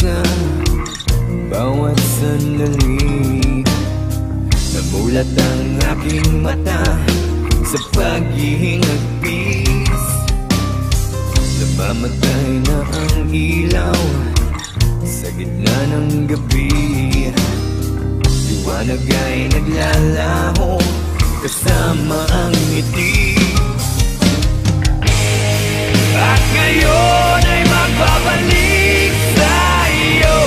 Sa bawat sandali, namulat ang aking mata sa paghihingagpis. Namamatay na ang ilaw sa gitna ng gabi. Liwanag ay naglalaho kasama ang ngiti. At ngayon ay magbabalik sa'yo,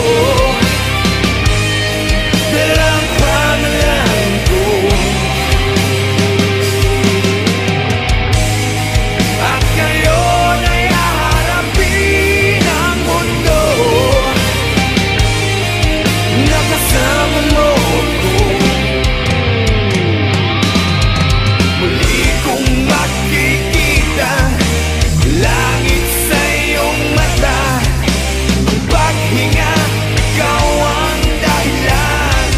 dalang pangalan ko. At ngayon ay haharapin ang mundo na kasama mo ko. Muli kong makikita langit sa iyong mata, ang paghinga, ikaw ang dahilan.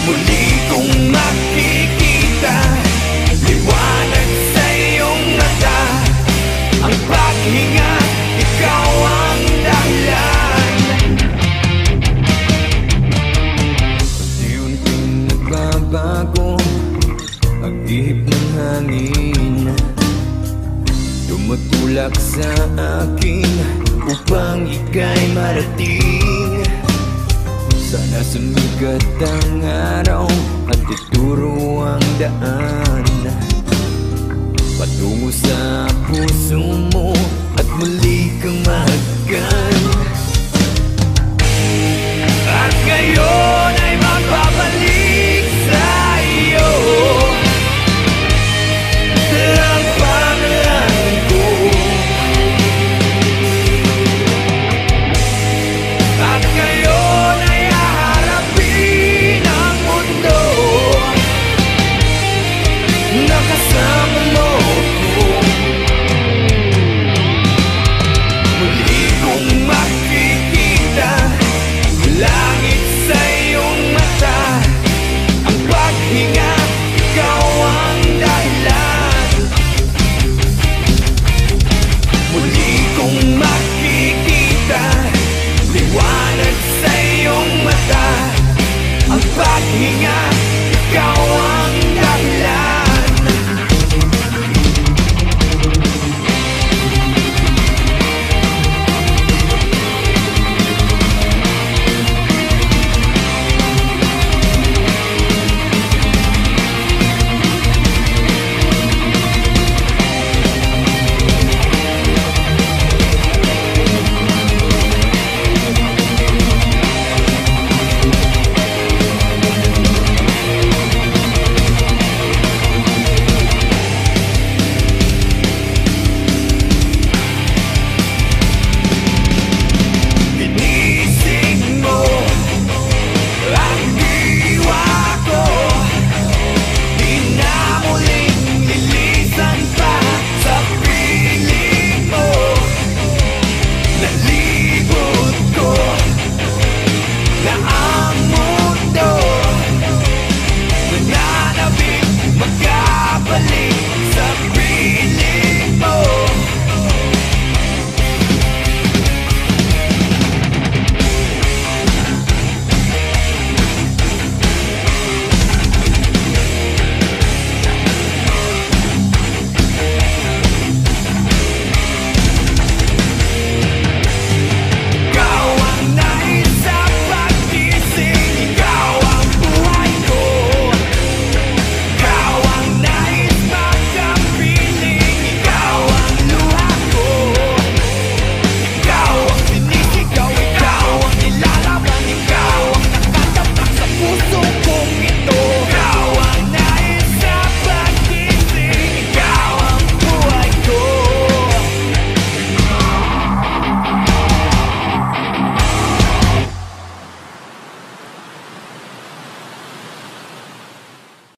Muli kong makikita liwanag sa iyong mata, ang paghinga, ikaw ang dahilan. Unti-unting nagbabago ang ihip ng hangin, tumutulak sa akin upang ika'y marating. Sana sumikat ang araw at ituro ang daan patungo sa puso mo at muli kang mahagkan. At ngayon